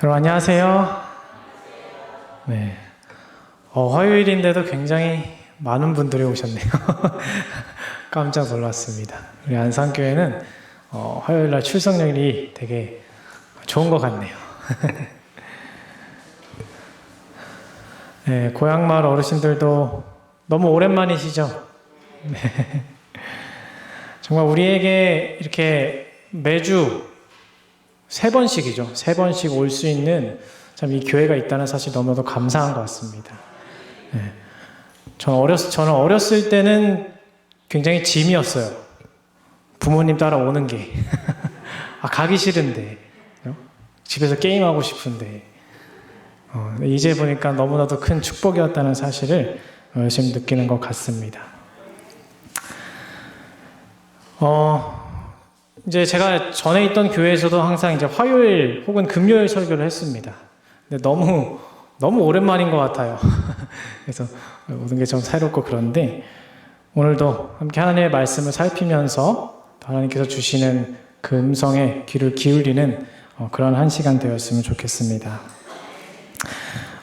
여러분 안녕하세요. 네. 화요일인데도 굉장히 많은 분들이 오셨네요. 깜짝 놀랐습니다. 우리 안산교회는 화요일날 출석률이 되게 좋은 것 같네요. 네, 고향마을 어르신들도 너무 오랜만이시죠? 네. 정말 우리에게 이렇게 매주 3번씩이죠. 3번씩 올 수 있는 참 이 교회가 있다는 사실 너무나도 감사한 것 같습니다. 네. 저는 어렸을 때는 굉장히 짐이었어요. 부모님 따라 오는 게. 가기 싫은데. 집에서 게임하고 싶은데. 이제 보니까 너무나도 큰 축복이었다는 사실을 열심히 느끼는 것 같습니다. 이제 제가 전에 있던 교회에서도 항상 이제 화요일 혹은 금요일 설교를 했습니다. 근데 너무 오랜만인 것 같아요. 그래서 모든 게 좀 새롭고 그런데 오늘도 함께 하나님의 말씀을 살피면서 하나님께서 주시는 그 음성에 귀를 기울이는 그런 한 시간 되었으면 좋겠습니다.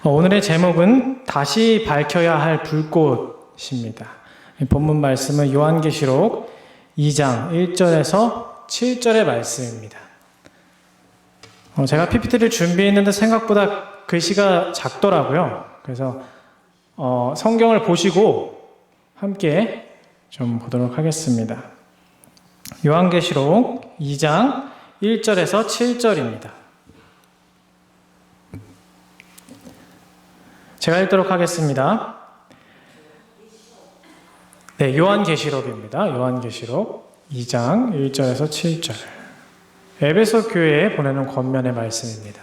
오늘의 제목은 다시 밝혀야 할 불꽃입니다. 본문 말씀은 요한계시록 2장 1절에서 7절의 말씀입니다. 제가 PPT를 준비했는데 생각보다 글씨가 작더라고요. 그래서 성경을 보시고 함께 좀 보도록 하겠습니다. 요한계시록 2장 1절에서 7절입니다. 제가 읽도록 하겠습니다. 네, 요한계시록입니다. 요한계시록 2장 1절에서 7절. 에베소 교회에 보내는 권면의 말씀입니다.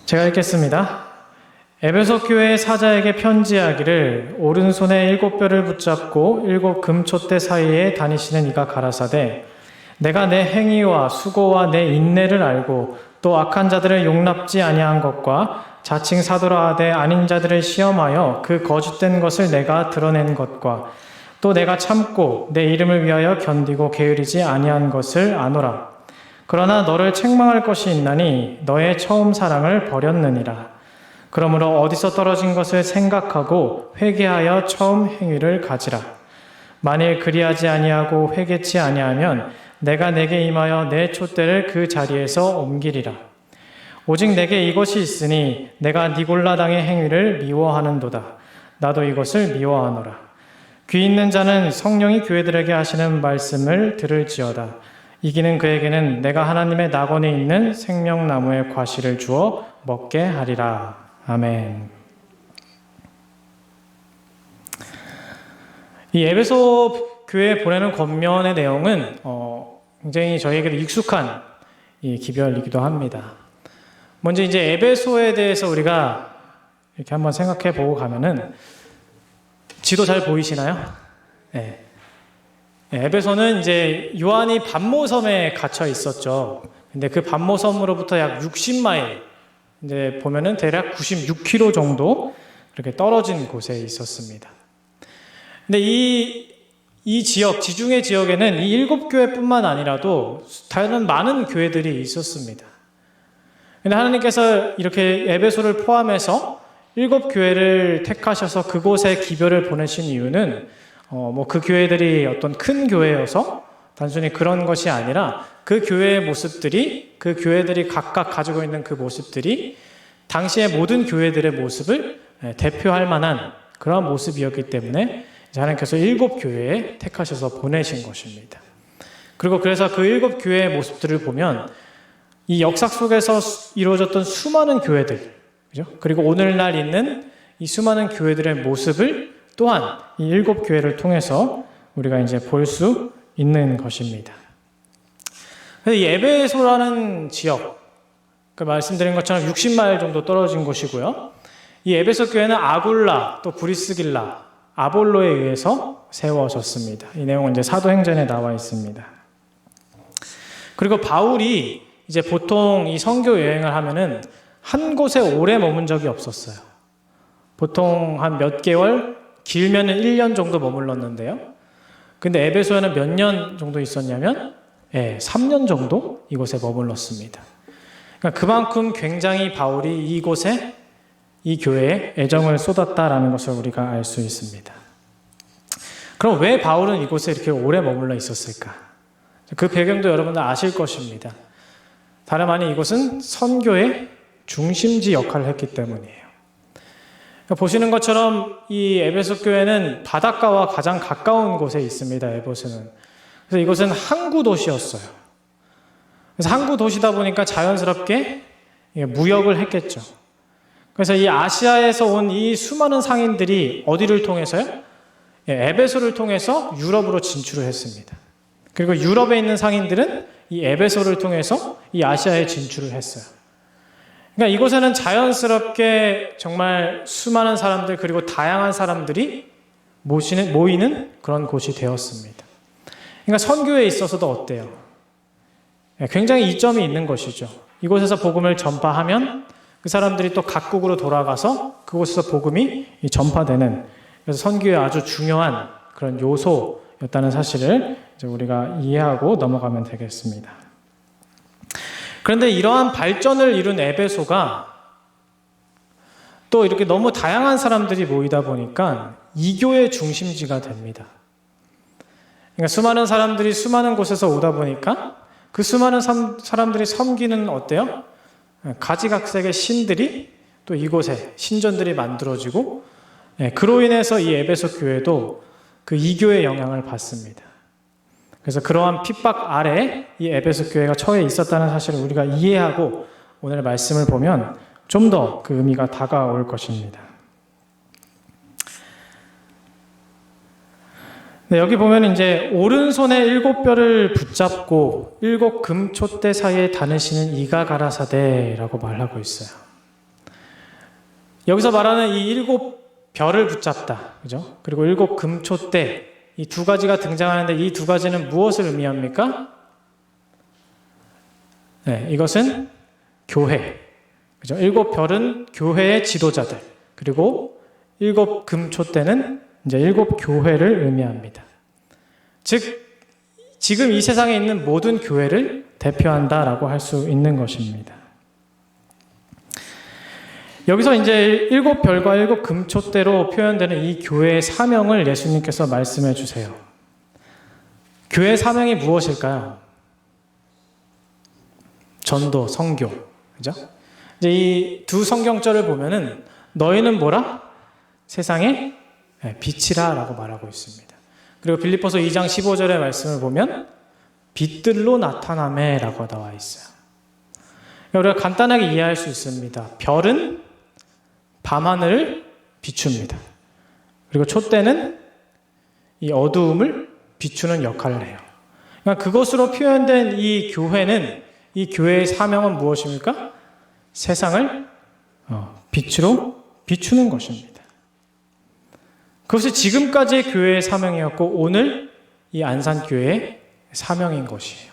제가 읽겠습니다. 에베소 교회의 사자에게 편지하기를 오른손에 7뼈를 붙잡고 7 금촛대 사이에 다니시는 이가 가라사대 내가 내 행위와 수고와 내 인내를 알고 또 악한 자들을 용납지 아니한 것과 자칭 사도라 하되 아닌 자들을 시험하여 그 거짓된 것을 내가 드러낸 것과 또 내가 참고 내 이름을 위하여 견디고 게으르지 아니한 것을 아노라. 그러나 너를 책망할 것이 있나니 너의 처음 사랑을 버렸느니라. 그러므로 어디서 떨어진 것을 생각하고 회개하여 처음 행위를 가지라. 만일 그리하지 아니하고 회개치 아니하면 내가 내게 임하여 내 촛대를 그 자리에서 옮기리라. 오직 내게 이것이 있으니 내가 니골라당의 행위를 미워하는도다. 나도 이것을 미워하노라. 귀 있는 자는 성령이 교회들에게 하시는 말씀을 들을지어다. 이기는 그에게는 내가 하나님의 낙원에 있는 생명나무의 과실을 주어 먹게 하리라. 아멘. 이 에베소 교회에 보내는 권면의 내용은 굉장히 저희에게도 익숙한 이 기별이기도 합니다. 먼저 이제 에베소에 대해서 우리가 이렇게 한번 생각해 보고 가면은 지도 잘 보이시나요? 네. 에베소는 이제 요한이 반모섬에 갇혀 있었죠. 근데 그 반모섬으로부터 약 60마일, 이제 보면은 대략 96km 정도 이렇게 떨어진 곳에 있었습니다. 근데 이 지역, 지중해 지역에는 이 7교회뿐만 아니라도 다른 많은 교회들이 있었습니다. 근데 하나님께서 이렇게 에베소를 포함해서 7교회를 택하셔서 그곳에 기별을 보내신 이유는 그 교회들이 어떤 큰 교회여서 단순히 그런 것이 아니라 그 교회의 모습들이, 그 교회들이 각각 가지고 있는 그 모습들이 당시의 모든 교회들의 모습을 대표할 만한 그런 모습이었기 때문에 하나님께서 7교회에 택하셔서 보내신 것입니다. 그리고 그래서 그 7교회의 모습들을 보면 이 역사 속에서 이루어졌던 수많은 교회들, 그죠? 그리고 오늘날 있는 이 수많은 교회들의 모습을 또한 이 7교회를 통해서 우리가 이제 볼 수 있는 것입니다. 이 에베소라는 지역, 말씀드린 것처럼 60마일 정도 떨어진 곳이고요. 이 에베소 교회는 아굴라, 또 브리스길라, 아볼로에 의해서 세워졌습니다. 이 내용은 이제 사도행전에 나와 있습니다. 그리고 바울이 이제 보통 이 선교 여행을 하면은 한 곳에 오래 머문 적이 없었어요. 보통 한 몇 개월, 길면은 1년 정도 머물렀는데요. 근데 에베소에는 몇 년 정도 있었냐면 3년 정도 이곳에 머물렀습니다. 그러니까 그만큼 굉장히 바울이 이곳에 이 교회에 애정을 쏟았다라는 것을 우리가 알 수 있습니다. 그럼 왜 바울은 이곳에 이렇게 오래 머물러 있었을까? 그 배경도 여러분들 아실 것입니다. 다름 아닌 이곳은 선교의 중심지 역할을 했기 때문이에요. 그러니까 보시는 것처럼 이 에베소 교회는 바닷가와 가장 가까운 곳에 있습니다. 에베소는. 그래서 이곳은 항구 도시였어요. 그래서 항구 도시다 보니까 자연스럽게 무역을 했겠죠. 그래서 이 아시아에서 온 이 수많은 상인들이 어디를 통해서요? 에베소를 통해서 유럽으로 진출을 했습니다. 그리고 유럽에 있는 상인들은 이 에베소를 통해서 이 아시아에 진출을 했어요. 그러니까 이곳에는 자연스럽게 정말 수많은 사람들 그리고 다양한 사람들이 모이는 그런 곳이 되었습니다. 그러니까 선교에 있어서도 어때요? 굉장히 이점이 있는 것이죠. 이곳에서 복음을 전파하면 그 사람들이 또 각국으로 돌아가서 그곳에서 복음이 전파되는, 그래서 선교의 아주 중요한 그런 요소였다는 사실을 이제 우리가 이해하고 넘어가면 되겠습니다. 그런데 이러한 발전을 이룬 에베소가 또 이렇게 너무 다양한 사람들이 모이다 보니까 이교의 중심지가 됩니다. 그러니까 수많은 사람들이 수많은 곳에서 오다 보니까 그 수많은 사람들이 섬기는 어때요? 가지각색의 신들이 또 이곳에 신전들이 만들어지고, 그로 인해서 이 에베소 교회도 그 이교의 영향을 받습니다. 그래서 그러한 핍박 아래에 이 에베소 교회가 처해 있었다는 사실을 우리가 이해하고 오늘 말씀을 보면 좀 더 그 의미가 다가올 것입니다. 네, 여기 보면 이제 오른손에 7뼈를 붙잡고 7 금촛대 사이에 다니시는 이가 가라사대라고 말하고 있어요. 여기서 말하는 이 7별을 붙잡다, 그죠? 그리고 7 금촛대, 이 두 가지가 등장하는데 이 두 가지는 무엇을 의미합니까? 네, 이것은 교회, 그죠? 7별은 교회의 지도자들, 그리고 7 금촛대는 이제 7 교회를 의미합니다. 즉, 지금 이 세상에 있는 모든 교회를 대표한다라고 할 수 있는 것입니다. 여기서 이제 7별과 7 금촛대로 표현되는 이 교회의 사명을 예수님께서 말씀해 주세요. 교회의 사명이 무엇일까요? 전도, 선교, 그죠? 이제 이 두 성경절을 보면은 너희는 뭐라? 세상의 빛이라라고 말하고 있습니다. 그리고 빌립보서 2장 15절의 말씀을 보면 빛들로 나타나매라고 나와 있어요. 우리가 간단하게 이해할 수 있습니다. 별은 밤하늘을 비춥니다. 그리고 촛대는 이 어두움을 비추는 역할을 해요. 그러니까 그것으로 표현된 이 교회는, 이 교회의 사명은 무엇입니까? 세상을 빛으로 비추는 것입니다. 그것이 지금까지의 교회의 사명이었고 오늘 이 안산교회의 사명인 것이에요.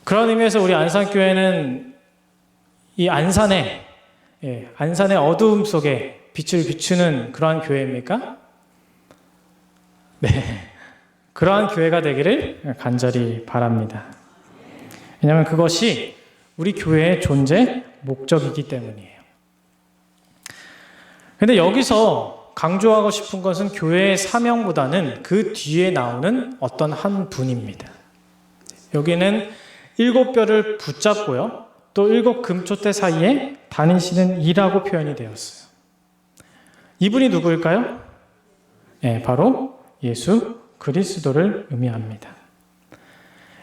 그런 의미에서 우리 안산교회는 이 안산의 어두움 속에 빛을 비추는 그러한 교회입니까? 네, 그러한 교회가 되기를 간절히 바랍니다. 왜냐하면 그것이 우리 교회의 존재 목적이기 때문이에요. 근데 여기서 강조하고 싶은 것은 교회의 사명보다는 그 뒤에 나오는 어떤 한 분입니다. 여기는 7뼈를 붙잡고요, 또 7 금촛대 사이에 다니시는 이라고 표현이 되었어요. 이분이 누구일까요? 네, 바로 예수 그리스도를 의미합니다.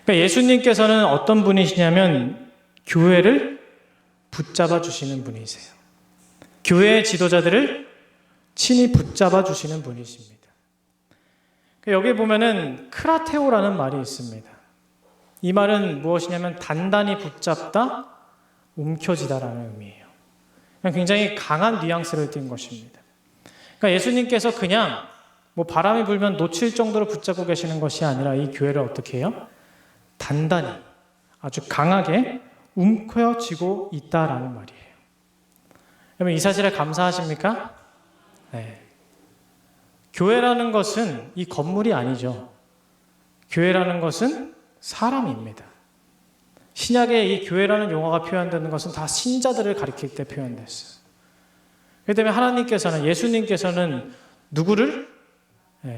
그러니까 예수님께서는 어떤 분이시냐면 교회를 붙잡아 주시는 분이세요. 교회의 지도자들을 친히 붙잡아 주시는 분이십니다. 여기 보면은 크라테오라는 말이 있습니다. 이 말은 무엇이냐면 단단히 붙잡다, 움켜쥐다라는 의미예요. 굉장히 강한 뉘앙스를 띈 것입니다. 그러니까 예수님께서 그냥 바람이 불면 놓칠 정도로 붙잡고 계시는 것이 아니라 이 교회를 어떻게 해요? 단단히, 아주 강하게 움켜쥐고 있다라는 말이에요. 여러분 이 사실에 감사하십니까? 네. 교회라는 것은 이 건물이 아니죠. 교회라는 것은 사람입니다. 신약에 이 교회라는 용어가 표현되는 것은 다 신자들을 가리킬 때 표현됐어요. 그렇기 때문에 하나님께서는, 예수님께서는 누구를?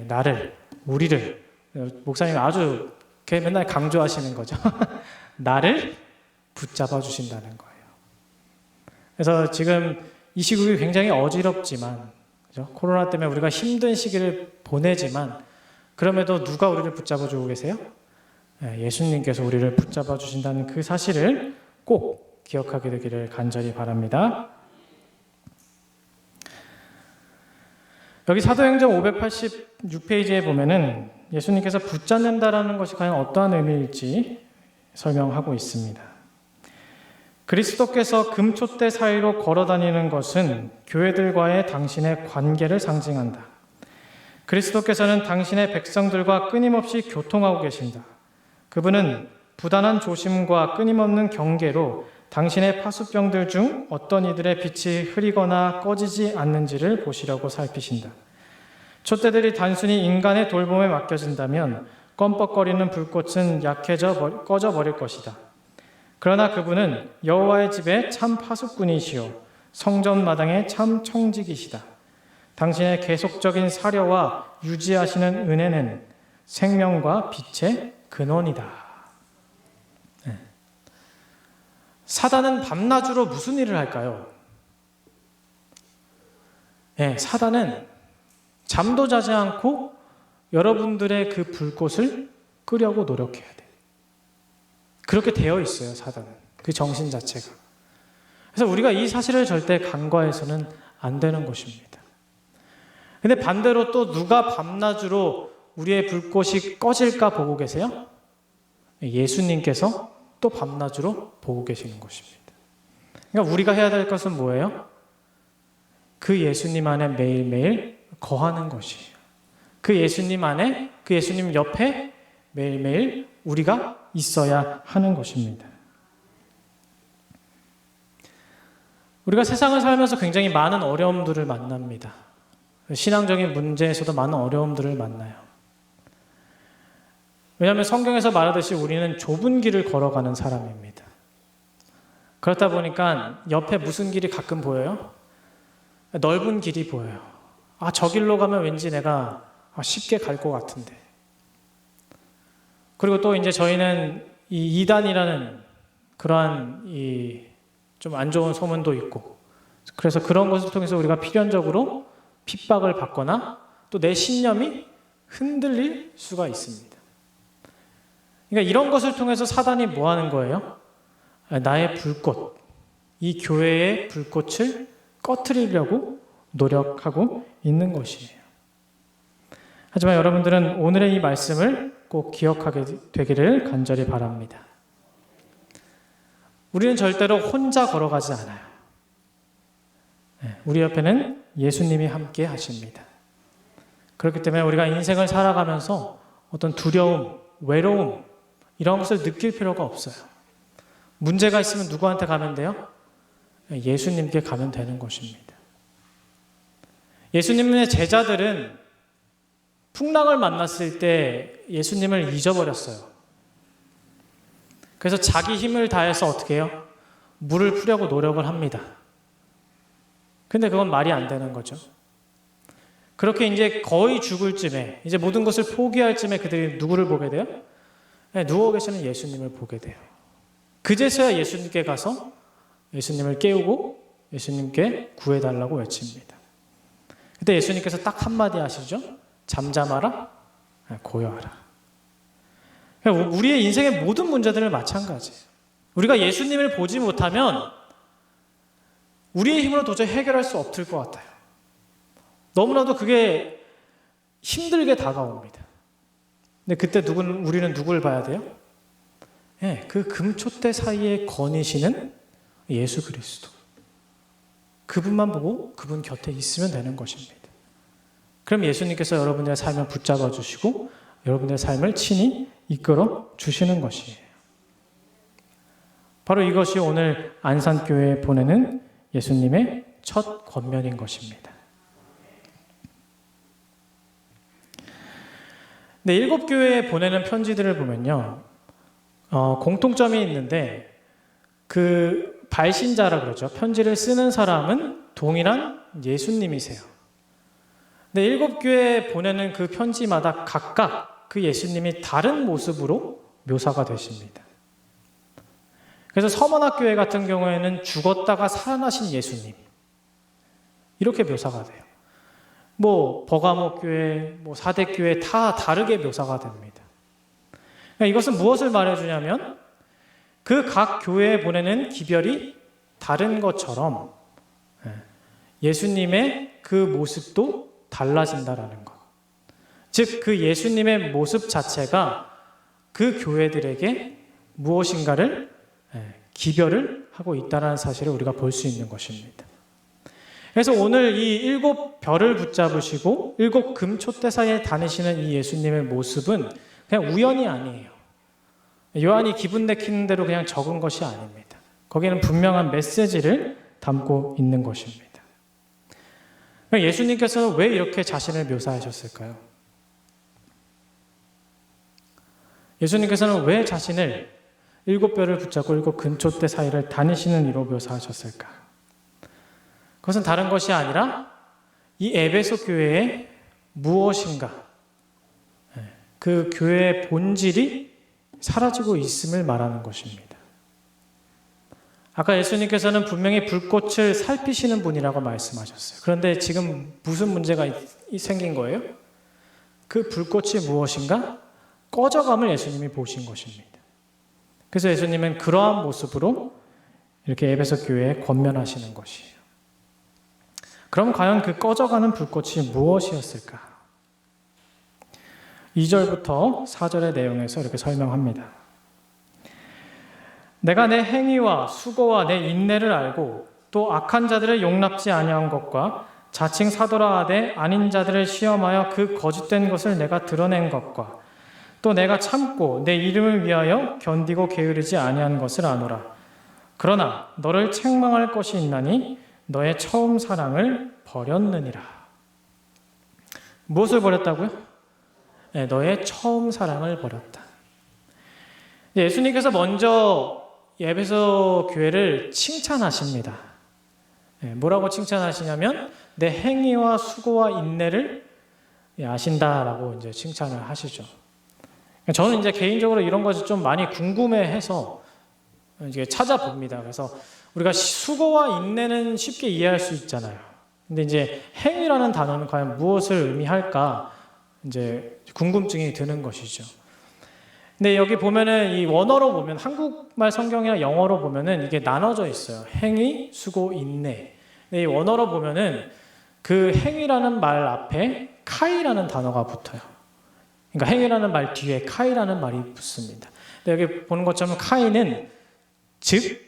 나를, 우리를, 목사님이 아주 맨날 강조하시는 거죠. 나를 붙잡아 주신다는 거예요. 그래서 지금 이 시국이 굉장히 어지럽지만, 그죠? 코로나 때문에 우리가 힘든 시기를 보내지만, 그럼에도 누가 우리를 붙잡아 주고 계세요? 예수님께서 우리를 붙잡아 주신다는 그 사실을 꼭 기억하게 되기를 간절히 바랍니다. 여기 사도행전 586페이지에 보면은 예수님께서 붙잡는다라는 것이 과연 어떠한 의미일지 설명하고 있습니다. 그리스도께서 금촛대 사이로 걸어다니는 것은 교회들과의 당신의 관계를 상징한다. 그리스도께서는 당신의 백성들과 끊임없이 교통하고 계신다. 그분은 부단한 조심과 끊임없는 경계로 당신의 파수병들 중 어떤 이들의 빛이 흐리거나 꺼지지 않는지를 보시려고 살피신다. 촛대들이 단순히 인간의 돌봄에 맡겨진다면 껌뻑거리는 불꽃은 꺼져버릴 것이다. 그러나 그분은 여호와의 집에 참 파수꾼이시오 성전 마당에 참 청직이시다. 당신의 계속적인 사려와 유지하시는 은혜는 생명과 빛의 근원이다. 사단은 밤낮으로 무슨 일을 할까요? 사단은 잠도 자지 않고 여러분들의 그 불꽃을 끄려고 노력해야 돼요. 그렇게 되어 있어요, 사단은. 그 정신 자체가. 그래서 우리가 이 사실을 절대 간과해서는 안 되는 것입니다. 근데 반대로 또 누가 밤낮으로 우리의 불꽃이 꺼질까 보고 계세요? 예수님께서 또 밤낮으로 보고 계시는 것입니다. 그러니까 우리가 해야 될 것은 뭐예요? 그 예수님 안에 매일매일 거하는 것이에요. 그 예수님 안에, 그 예수님 옆에 매일매일 우리가 있어야 하는 것입니다. 우리가 세상을 살면서 굉장히 많은 어려움들을 만납니다. 신앙적인 문제에서도 많은 어려움들을 만나요. 왜냐하면 성경에서 말하듯이 우리는 좁은 길을 걸어가는 사람입니다. 그렇다 보니까 옆에 무슨 길이 가끔 보여요? 넓은 길이 보여요. 저 길로 가면 왠지 내가 쉽게 갈 것 같은데. 그리고 또 이제 저희는 이 이단이라는 그러한 좀 안 좋은 소문도 있고, 그래서 그런 것을 통해서 우리가 필연적으로 핍박을 받거나 또 내 신념이 흔들릴 수가 있습니다. 그러니까 이런 것을 통해서 사단이 뭐 하는 거예요? 나의 불꽃, 이 교회의 불꽃을 꺼트리려고 노력하고 있는 것이에요. 하지만 여러분들은 오늘의 이 말씀을 꼭 기억하게 되기를 간절히 바랍니다. 우리는 절대로 혼자 걸어가지 않아요. 우리 옆에는 예수님이 함께 하십니다. 그렇기 때문에 우리가 인생을 살아가면서 어떤 두려움, 외로움 이런 것을 느낄 필요가 없어요. 문제가 있으면 누구한테 가면 돼요? 예수님께 가면 되는 것입니다. 예수님의 제자들은 풍랑을 만났을 때 예수님을 잊어버렸어요. 그래서 자기 힘을 다해서 어떻게 해요? 물을 풀려고 노력을 합니다. 근데 그건 말이 안 되는 거죠. 그렇게 이제 거의 죽을 쯤에, 이제 모든 것을 포기할 쯤에 그들이 누구를 보게 돼요? 누워 계시는 예수님을 보게 돼요. 그제서야 예수님께 가서 예수님을 깨우고 예수님께 구해달라고 외칩니다. 그때 예수님께서 딱 한마디 하시죠. 잠잠하라, 고요하라. 우리의 인생의 모든 문제들은 마찬가지예요. 우리가 예수님을 보지 못하면 우리의 힘으로 도저히 해결할 수 없을 것 같아요. 너무나도 그게 힘들게 다가옵니다. 근데 그때 우리는 누구를 봐야 돼요? 그 금촛대 사이에 거니시는 예수 그리스도. 그분만 보고 그분 곁에 있으면 되는 것입니다. 그럼 예수님께서 여러분의 삶을 붙잡아 주시고 여러분의 삶을 친히 이끌어 주시는 것이에요. 바로 이것이 오늘 안산교회에 보내는 예수님의 첫 권면인 것입니다. 근데 7교회에 보내는 편지들을 보면요, 공통점이 있는데 그 발신자라 그러죠. 편지를 쓰는 사람은 동일한 예수님이세요. 근데 7교회에 보내는 그 편지마다 각각 그 예수님이 다른 모습으로 묘사가 되십니다. 그래서 서머나교회 같은 경우에는 죽었다가 살아나신 예수님, 이렇게 묘사가 돼요. 버가모 교회, 사대교회 다 다르게 묘사가 됩니다. 그러니까 이것은 무엇을 말해주냐면 그 각 교회에 보내는 기별이 다른 것처럼 예수님의 그 모습도 달라진다라는 것. 즉, 그 예수님의 모습 자체가 그 교회들에게 무엇인가를 기별을 하고 있다는 사실을 우리가 볼 수 있는 것입니다. 그래서 오늘 이 7별을 붙잡으시고 7 금촛대 사이에 다니시는 이 예수님의 모습은 그냥 우연이 아니에요. 요한이 기분 내키는 대로 그냥 적은 것이 아닙니다. 거기는 분명한 메시지를 담고 있는 것입니다. 예수님께서는 왜 이렇게 자신을 묘사하셨을까요? 예수님께서는 왜 자신을 7별을 붙잡고 7 금촛대 사이를 다니시는 이로 묘사하셨을까? 그것은 다른 것이 아니라 이 에베소 교회에 무엇인가, 그 교회의 본질이 사라지고 있음을 말하는 것입니다. 아까 예수님께서는 분명히 불꽃을 살피시는 분이라고 말씀하셨어요. 그런데 지금 무슨 문제가 생긴 거예요? 그 불꽃이 무엇인가? 꺼져감을 예수님이 보신 것입니다. 그래서 예수님은 그러한 모습으로 이렇게 에베소 교회에 권면하시는 것이에요. 그럼 과연 그 꺼져가는 불꽃이 무엇이었을까? 2절부터 4절의 내용에서 이렇게 설명합니다. 내가 내 행위와 수고와 내 인내를 알고 또 악한 자들을 용납지 아니한 것과 자칭 사도라 하되 아닌 자들을 시험하여 그 거짓된 것을 내가 드러낸 것과 또 내가 참고 내 이름을 위하여 견디고 게으르지 아니한 것을 아노라. 그러나 너를 책망할 것이 있나니 너의 처음 사랑을 버렸느니라. 무엇을 버렸다고요? 너의 처음 사랑을 버렸다. 예수님께서 먼저 에베소 교회를 칭찬하십니다. 뭐라고 칭찬하시냐면 내 행위와 수고와 인내를 아신다라고 이제 칭찬을 하시죠. 저는 이제 개인적으로 이런 것을 좀 많이 궁금해해서 이제 찾아봅니다. 그래서 우리가 수고와 인내는 쉽게 이해할 수 있잖아요. 근데 이제 행위라는 단어는 과연 무엇을 의미할까 이제 궁금증이 드는 것이죠. 근데 여기 보면은 이 원어로 보면 한국말 성경이나 영어로 보면은 이게 나눠져 있어요. 행위, 수고, 인내. 근데 이 원어로 보면은 그 행위라는 말 앞에 카이라는 단어가 붙어요. 그러니까 행위라는 말 뒤에 카이라는 말이 붙습니다. 근데 여기 보는 것처럼 카이는 즉,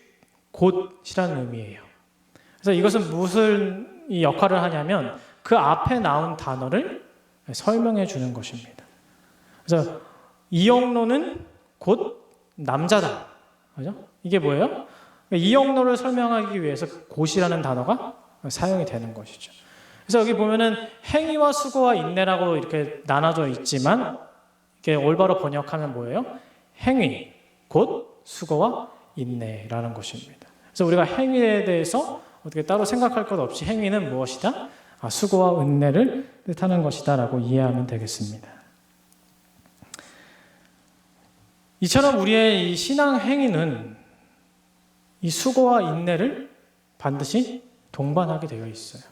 곧이라는 의미예요. 그래서 이것은 무슨 이 역할을 하냐면 그 앞에 나온 단어를 설명해 주는 것입니다. 그래서 이영로는 곧 남자다. 그죠? 이게 뭐예요? 이영로를 설명하기 위해서 곧이라는 단어가 사용이 되는 것이죠. 그래서 여기 보면은 행위와 수고와 인내라고 이렇게 나눠져 있지만 이게 올바로 번역하면 뭐예요? 행위, 곧 수고와 인내라는 것입니다. 그래서 우리가 행위에 대해서 어떻게 따로 생각할 것 없이 행위는 무엇이다? 수고와 인내를 뜻하는 것이다 라고 이해하면 되겠습니다. 이처럼 우리의 이 신앙 행위는 이 수고와 인내를 반드시 동반하게 되어 있어요.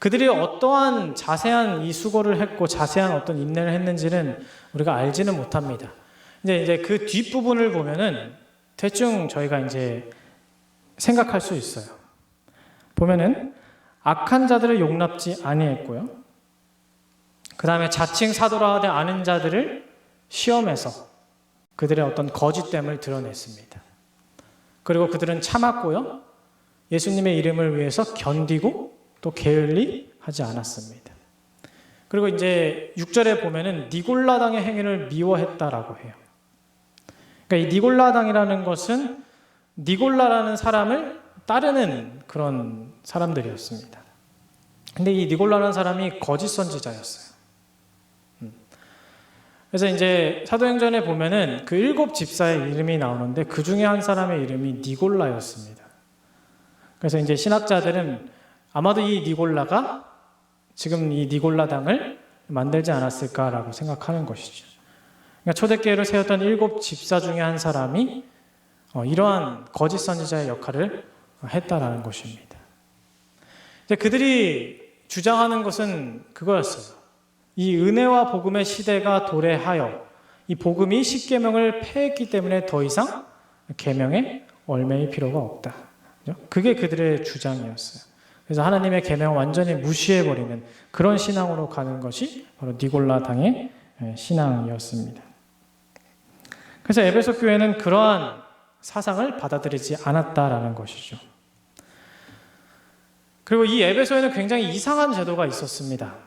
그들이 어떠한 자세한 이 수고를 했고 자세한 어떤 인내를 했는지는 우리가 알지는 못합니다. 이제 그 뒷부분을 보면은 대충 저희가 이제 생각할 수 있어요. 보면은 악한 자들을 용납지 아니했고요. 그 다음에 자칭 사도라 하되 아는 자들을 시험해서 그들의 어떤 거짓됨을 드러냈습니다. 그리고 그들은 참았고요. 예수님의 이름을 위해서 견디고 또 게을리 하지 않았습니다. 그리고 이제 6절에 보면은 니골라당의 행위를 미워했다라고 해요. 그러니까 이 니골라당이라는 것은 니골라라는 사람을 따르는 그런 사람들이었습니다. 근데 이 니골라라는 사람이 거짓 선지자였어요. 그래서 이제 사도행전에 보면은 그 7집사의 이름이 나오는데 그 중에 한 사람의 이름이 니골라였습니다. 그래서 이제 신학자들은 아마도 이 니골라가 지금 이 니골라당을 만들지 않았을까라고 생각하는 것이죠. 그러니까 초대교회를 세웠던 7집사 중에 한 사람이 이러한 거짓 선지자의 역할을 했다라는 것입니다. 이제 그들이 주장하는 것은 그거였어요. 이 은혜와 복음의 시대가 도래하여 이 복음이 십계명을 폐했기 때문에 더 이상 계명에 얽매일 필요가 없다. 그게 그들의 주장이었어요. 그래서 하나님의 계명을 완전히 무시해버리는 그런 신앙으로 가는 것이 바로 니골라당의 신앙이었습니다. 그래서 에베소 교회는 그러한 사상을 받아들이지 않았다라는 것이죠. 그리고 이 에베소에는 굉장히 이상한 제도가 있었습니다.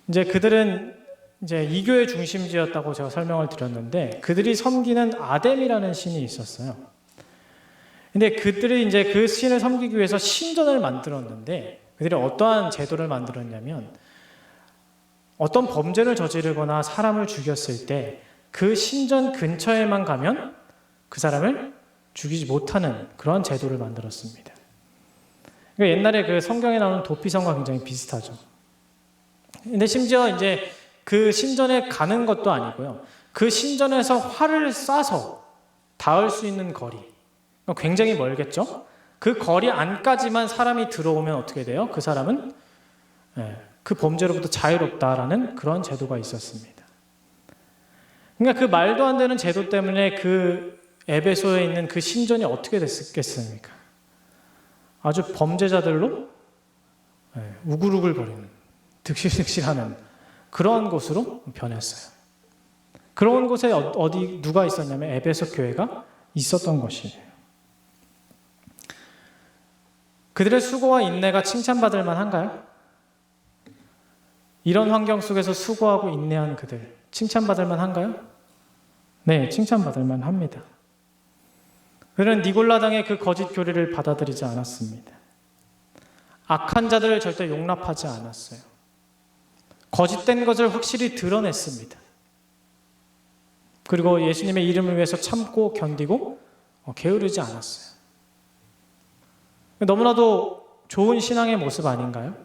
이제 그들은 이제 이교의 중심지였다고 제가 설명을 드렸는데 그들이 섬기는 아뎀이라는 신이 있었어요. 근데 그들이 이제 그 신을 섬기기 위해서 신전을 만들었는데 그들이 어떠한 제도를 만들었냐면 어떤 범죄를 저지르거나 사람을 죽였을 때 그 신전 근처에만 가면 그 사람을 죽이지 못하는 그런 제도를 만들었습니다. 그러니까 옛날에 그 성경에 나오는 도피성과 굉장히 비슷하죠. 근데 심지어 이제 그 신전에 가는 것도 아니고요. 그 신전에서 활을 쏴서 닿을 수 있는 거리. 굉장히 멀겠죠? 그 거리 안까지만 사람이 들어오면 어떻게 돼요? 그 사람은 그 범죄로부터 자유롭다라는 그런 제도가 있었습니다. 그러니까 그 말도 안 되는 제도 때문에 그 에베소에 있는 그 신전이 어떻게 됐겠습니까? 아주 범죄자들로 우글우글거리는 득실득실하는 그런 곳으로 변했어요. 그런 곳에 어디 누가 있었냐면 에베소 교회가 있었던 것이에요. 그들의 수고와 인내가 칭찬받을 만한가요? 이런 환경 속에서 수고하고 인내한 그들 칭찬받을 만한가요? 네, 칭찬받을 만합니다. 그들은 니골라당의 그 거짓 교리를 받아들이지 않았습니다. 악한 자들을 절대 용납하지 않았어요. 거짓된 것을 확실히 드러냈습니다. 그리고 예수님의 이름을 위해서 참고 견디고 게으르지 않았어요. 너무나도 좋은 신앙의 모습 아닌가요?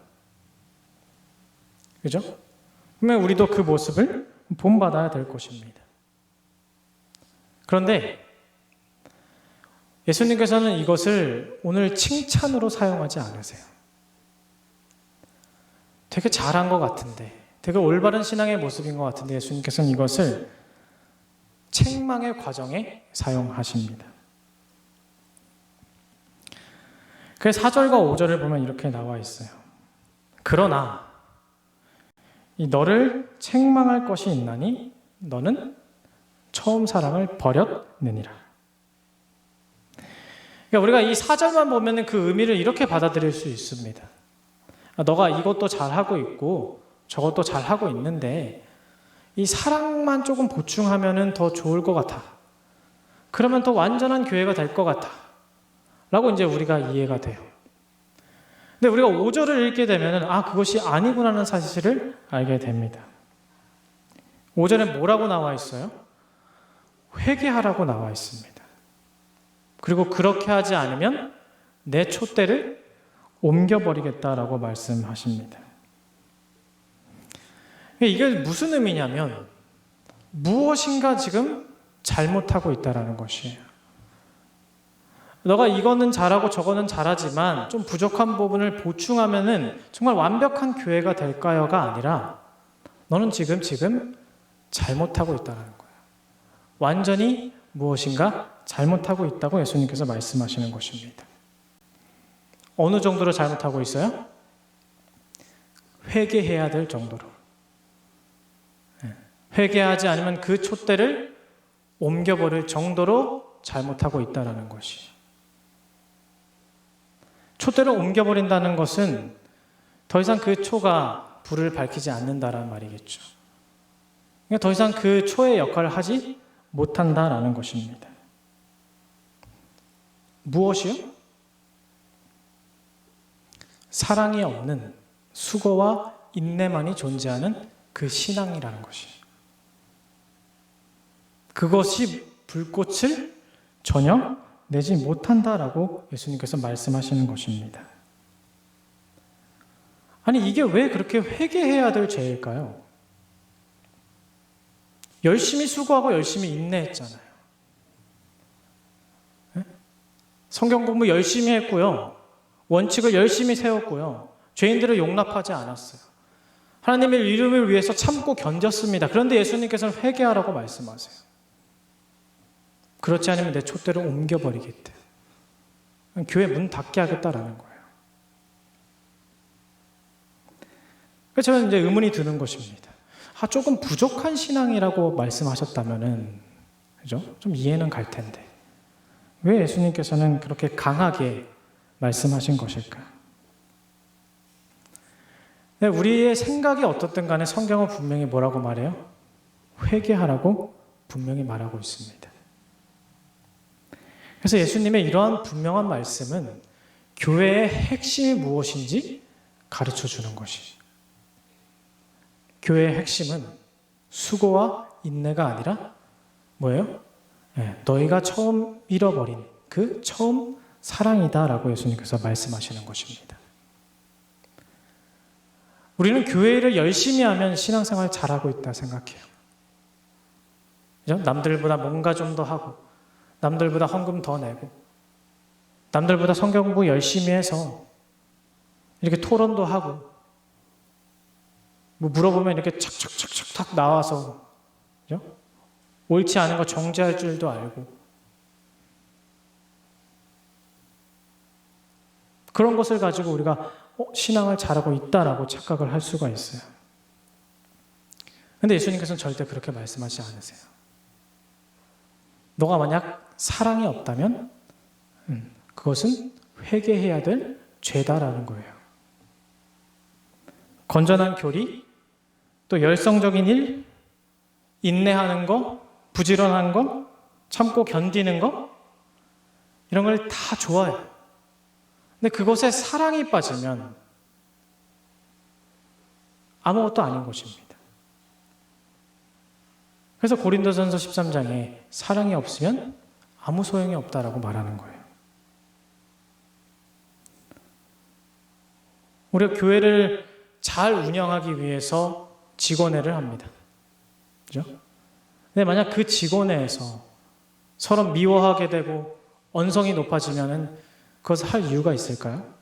그죠? 그러면 우리도 그 모습을 본받아야 될 것입니다. 그런데 예수님께서는 이것을 오늘 칭찬으로 사용하지 않으세요. 되게 잘한 것 같은데, 되게 올바른 신앙의 모습인 것 같은데 예수님께서는 이것을 책망의 과정에 사용하십니다. 그래서 4절과 5절을 보면 이렇게 나와 있어요. 그러나 이 너를 책망할 것이 있나니 너는 처음 사랑을 버렸느니라. 그러니까 우리가 이 4절만 보면 그 의미를 이렇게 받아들일 수 있습니다. 너가 이것도 잘하고 있고 저것도 잘하고 있는데 이 사랑만 조금 보충하면 더 좋을 것 같아. 그러면 더 완전한 교회가 될 것 같아. 라고 이제 우리가 이해가 돼요. 근데 우리가 5절을 읽게 되면 그것이 아니구나라는 사실을 알게 됩니다. 5절에 뭐라고 나와 있어요? 회개하라고 나와 있습니다. 그리고 그렇게 하지 않으면 내 촛대를 옮겨버리겠다라고 말씀하십니다. 이게 무슨 의미냐면 무엇인가 지금 잘못하고 있다는 것이에요. 너가 이거는 잘하고 저거는 잘하지만 좀 부족한 부분을 보충하면은 정말 완벽한 교회가 될까요가 아니라 너는 지금 잘못하고 있다는 거예요. 완전히 무엇인가 잘못하고 있다고 예수님께서 말씀하시는 것입니다. 어느 정도로 잘못하고 있어요? 회개해야 될 정도로. 회개하지 않으면 그 촛대를 옮겨버릴 정도로 잘못하고 있다는 것이. 촛대를 옮겨버린다는 것은 더 이상 그 초가 불을 밝히지 않는다라는 말이겠죠. 그러니까 더 이상 그 초의 역할을 하지 못한다라는 것입니다. 무엇이요? 사랑이 없는 수고와 인내만이 존재하는 그 신앙이라는 것이. 그것이 불꽃을 전혀 내지 못한다라고 예수님께서 말씀하시는 것입니다. 아니, 이게 왜 그렇게 회개해야 될 죄일까요? 열심히 수고하고 열심히 인내했잖아요. 네? 성경 공부 열심히 했고요. 원칙을 열심히 세웠고요. 죄인들을 용납하지 않았어요. 하나님의 이름을 위해서 참고 견뎠습니다. 그런데 예수님께서는 회개하라고 말씀하세요. 그렇지 않으면 내 촛대를 옮겨버리겠대. 교회 문 닫게 하겠다라는 거예요. 그래서 저는 이제 의문이 드는 것입니다. 조금 부족한 신앙이라고 말씀하셨다면은, 그죠? 좀 이해는 갈 텐데. 왜 예수님께서는 그렇게 강하게 말씀하신 것일까? 네, 우리의 생각이 어떻든 간에 성경은 분명히 뭐라고 말해요? 회개하라고 분명히 말하고 있습니다. 그래서 예수님의 이러한 분명한 말씀은 교회의 핵심이 무엇인지 가르쳐 주는 것이죠. 교회의 핵심은 수고와 인내가 아니라 뭐예요? 너희가 처음 잃어버린 그 처음 사랑이다라고 예수님께서 말씀하시는 것입니다. 우리는 교회를 열심히 하면 신앙생활 잘하고 있다 생각해요. 그죠? 남들보다 뭔가 좀 더 하고, 남들보다 헌금 더 내고, 남들보다 성경 공부 열심히 해서 이렇게 토론도 하고, 뭐 물어보면 이렇게 착착착착 나와서, 그죠? 옳지 않은 거 정죄할 줄도 알고, 그런 것을 가지고 우리가 신앙을 잘하고 있다라고 착각을 할 수가 있어요. 그런데 예수님께서는 절대 그렇게 말씀하지 않으세요. 너가 만약 사랑이 없다면 그것은 회개해야 될 죄다라는 거예요. 건전한 교리, 또 열성적인 일, 인내하는 거, 부지런한 거, 참고 견디는 거, 이런 걸 다 좋아해요. 근데 그것에 사랑이 빠지면 아무것도 아닌 것입니다. 그래서 고린도전서 13장에 사랑이 없으면 아무 소용이 없다라고 말하는 거예요. 우리가 교회를 잘 운영하기 위해서 직원회를 합니다. 그죠? 근데 만약 그 직원회에서 서로 미워하게 되고 언성이 높아지면은 그것을 할 이유가 있을까요?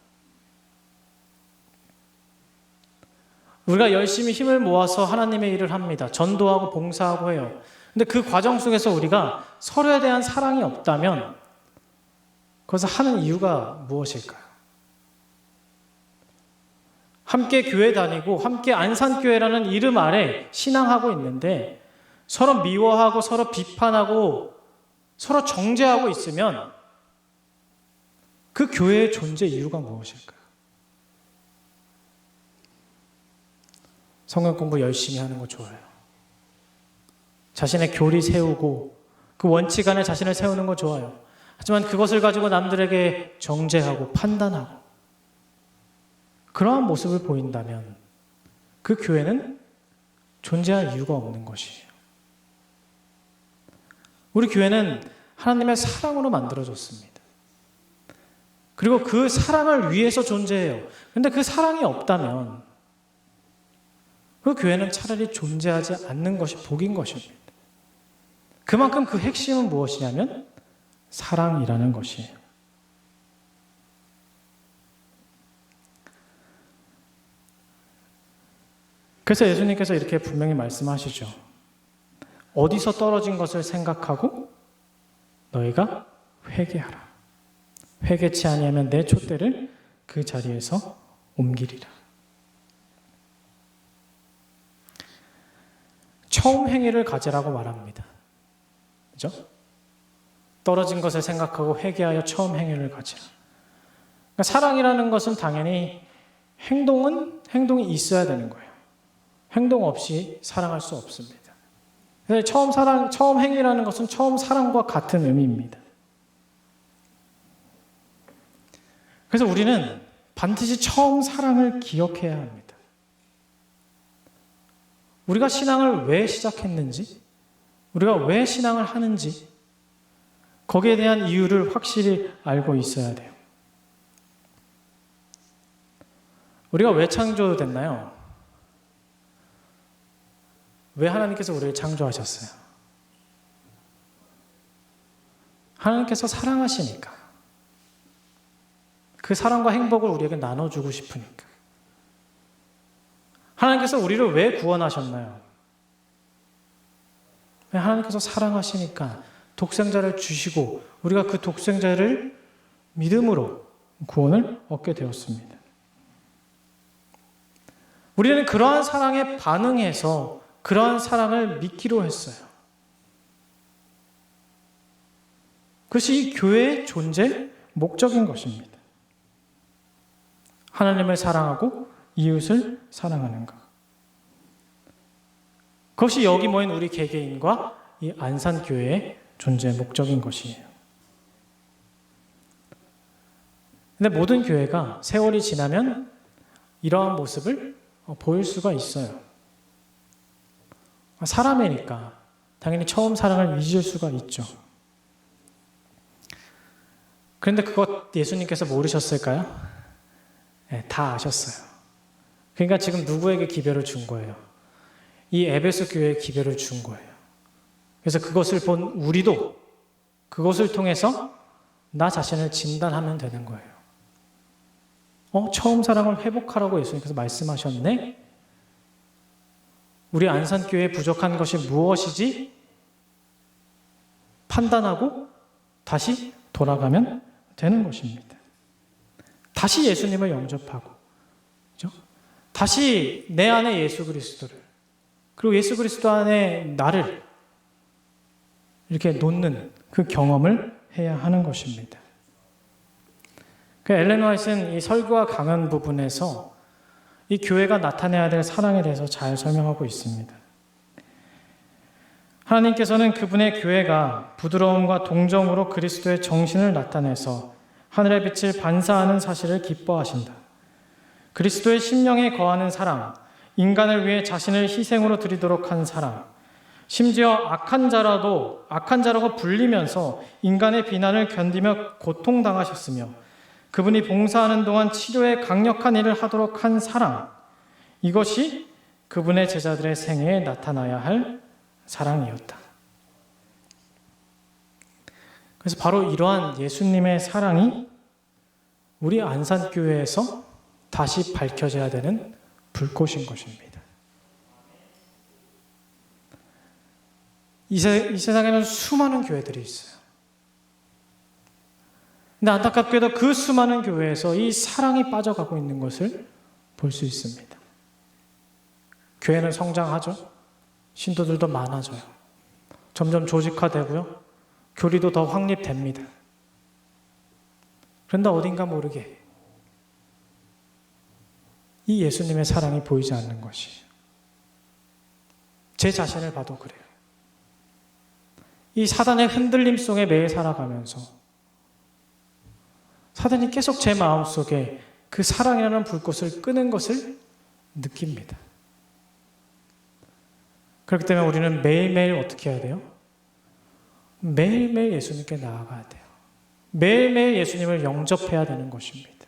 우리가 열심히 힘을 모아서 하나님의 일을 합니다. 전도하고 봉사하고 해요. 근데 그 과정 속에서 우리가 서로에 대한 사랑이 없다면 그것을 하는 이유가 무엇일까요? 함께 교회 다니고 함께 안산교회라는 이름 아래 신앙하고 있는데 서로 미워하고 서로 비판하고 서로 정죄하고 있으면 그 교회의 존재 이유가 무엇일까요? 성경 공부 열심히 하는 거 좋아요. 자신의 교리 세우고 그 원칙 안에 자신을 세우는 거 좋아요. 하지만 그것을 가지고 남들에게 정죄하고 판단하고 그러한 모습을 보인다면 그 교회는 존재할 이유가 없는 것이에요. 우리 교회는 하나님의 사랑으로 만들어졌습니다. 그리고 그 사랑을 위해서 존재해요. 그런데 그 사랑이 없다면 그 교회는 차라리 존재하지 않는 것이 복인 것입니다. 그만큼 그 핵심은 무엇이냐면 사랑이라는 것이에요. 그래서 예수님께서 이렇게 분명히 말씀하시죠. 어디서 떨어진 것을 생각하고 너희가 회개하라. 회개치 아니하면 내 촛대를 그 자리에서 옮기리라. 처음 행위를 가지라고 말합니다. 그죠? 떨어진 것을 생각하고 회개하여 처음 행위를 가지라. 그러니까 사랑이라는 것은 당연히 행동이 있어야 되는 거예요. 행동 없이 사랑할 수 없습니다. 그래서 처음 행위라는 것은 처음 사랑과 같은 의미입니다. 그래서 우리는 반드시 처음 사랑을 기억해야 합니다. 우리가 신앙을 왜 시작했는지, 우리가 왜 신앙을 하는지 거기에 대한 이유를 확실히 알고 있어야 돼요. 우리가 왜 창조됐나요? 왜 하나님께서 우리를 창조하셨어요? 하나님께서 사랑하시니까. 그 사랑과 행복을 우리에게 나눠주고 싶으니까. 하나님께서 우리를 왜 구원하셨나요? 하나님께서 사랑하시니까 독생자를 주시고 우리가 그 독생자를 믿음으로 구원을 얻게 되었습니다. 우리는 그러한 사랑에 반응해서 그러한 사랑을 믿기로 했어요. 그것이 이 교회의 존재 목적인 것입니다. 하나님을 사랑하고 이웃을 사랑하는 것. 그것이 여기 모인 우리 개개인과 이 안산교회의 존재 목적인 것이에요. 근데 모든 교회가 세월이 지나면 이러한 모습을 보일 수가 있어요. 사람이니까 당연히 처음 사랑을 잊을 수가 있죠. 그런데 그것 예수님께서 모르셨을까요? 네, 다 아셨어요. 그러니까 지금 누구에게 기별을 준 거예요? 이 에베소 교회에 기별을 준 거예요. 그래서 그것을 본 우리도 그것을 통해서 나 자신을 진단하면 되는 거예요. 처음 사랑을 회복하라고 예수님께서 말씀하셨네? 우리 안산교회에 부족한 것이 무엇이지? 판단하고 다시 돌아가면 되는 것입니다. 다시 예수님을 영접하고, 그렇죠? 다시 내 안에 예수 그리스도를, 그리고 예수 그리스도 안에 나를 이렇게 놓는 그 경험을 해야 하는 것입니다. 그 엘렌 화이트는 이 설교와 강연 부분에서 이 교회가 나타내야 될 사랑에 대해서 잘 설명하고 있습니다. 하나님께서는 그분의 교회가 부드러움과 동정으로 그리스도의 정신을 나타내서 하늘의 빛을 반사하는 사실을 기뻐하신다. 그리스도의 심령에 거하는 사랑, 인간을 위해 자신을 희생으로 드리도록 한 사랑, 심지어 악한 자라고 불리면서 인간의 비난을 견디며 고통당하셨으며 그분이 봉사하는 동안 치료에 강력한 일을 하도록 한 사랑, 이것이 그분의 제자들의 생애에 나타나야 할 사랑이었다. 그래서 바로 이러한 예수님의 사랑이 우리 안산교회에서 다시 밝혀져야 되는 불꽃인 것입니다. 이 세상에는 수많은 교회들이 있어요. 근데 안타깝게도 그 수많은 교회에서 이 사랑이 빠져가고 있는 것을 볼 수 있습니다. 교회는 성장하죠. 신도들도 많아져요. 점점 조직화되고요. 교리도 더 확립됩니다. 그런데 어딘가 모르게 이 예수님의 사랑이 보이지 않는 것이, 제 자신을 봐도 그래요. 이 사단의 흔들림 속에 매일 살아가면서 사단이 계속 제 마음속에 그 사랑이라는 불꽃을 끄는 것을 느낍니다. 그렇기 때문에 우리는 매일매일 어떻게 해야 돼요? 매일매일 예수님께 나아가야 돼요. 매일매일 예수님을 영접해야 되는 것입니다.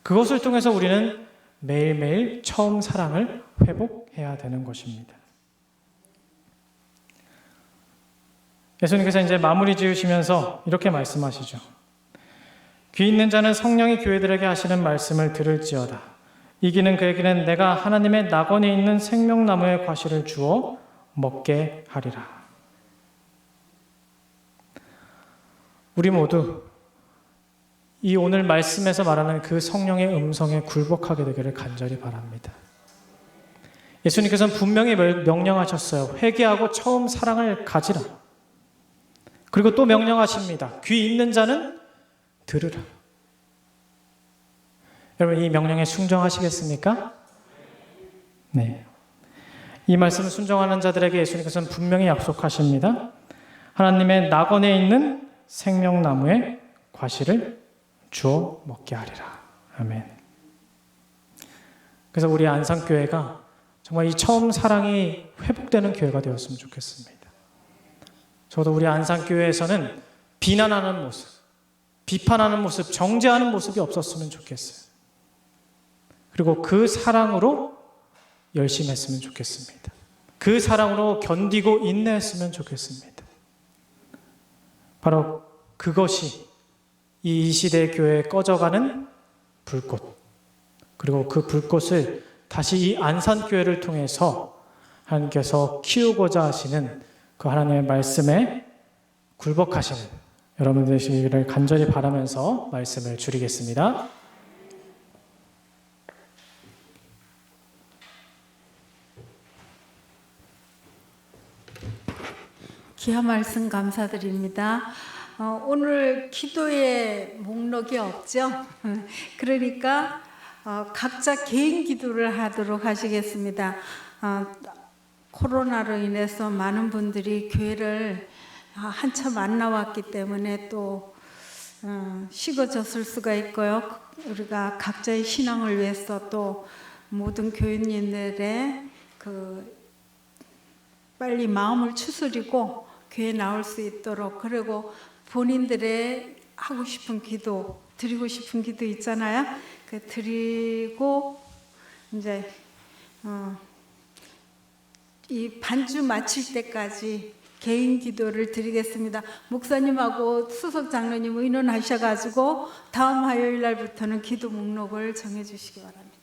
그것을 통해서 우리는 매일매일 처음 사랑을 회복해야 되는 것입니다. 예수님께서 이제 마무리 지으시면서 이렇게 말씀하시죠. 귀 있는 자는 성령이 교회들에게 하시는 말씀을 들을지어다. 이기는 그에게는 내가 하나님의 낙원에 있는 생명나무의 과실을 주어 먹게 하리라. 우리 모두 이 오늘 말씀에서 말하는 그 성령의 음성에 굴복하게 되기를 간절히 바랍니다. 예수님께서는 분명히 명령하셨어요. 회개하고 처음 사랑을 가지라. 그리고 또 명령하십니다. 귀 있는 자는 들으라. 여러분, 이 명령에 순종하시겠습니까? 네. 이 말씀을 순종하는 자들에게 예수님께서는 분명히 약속하십니다. 하나님의 낙원에 있는 생명나무의 과실을 주어 먹게 하리라. 아멘. 그래서 우리 안산교회가 정말 이 처음 사랑이 회복되는 교회가 되었으면 좋겠습니다. 저도 우리 안산교회에서는 비난하는 모습, 비판하는 모습, 정죄하는 모습이 없었으면 좋겠어요. 그리고 그 사랑으로 열심히 했으면 좋겠습니다. 그 사랑으로 견디고 인내했으면 좋겠습니다. 바로 그것이 이 시대 교회에 꺼져가는 불꽃, 그리고 그 불꽃을 다시 이 안산교회를 통해서 하나님께서 키우고자 하시는 그 하나님의 말씀에 굴복하시는 여러분들 되시기를 간절히 바라면서 말씀을 줄이겠습니다. 귀한 말씀 감사드립니다. 오늘 기도의 목록이 없죠? 그러니까 각자 개인 기도를 하도록 하시겠습니다. 코로나로 인해서 많은 분들이 교회를 한참 안 나왔기 때문에 또 식어졌을 수가 있고요. 우리가 각자의 신앙을 위해서 또 모든 교인님들의 빨리 마음을 추스리고 교회 나올 수 있도록, 그리고 본인들의 하고 싶은 기도, 드리고 싶은 기도 있잖아요. 그 드리고 이제 이 반주 마칠 때까지 개인 기도를 드리겠습니다. 목사님하고 수석 장로님 의논하셔가지고 다음 화요일 날부터는 기도 목록을 정해 주시기 바랍니다.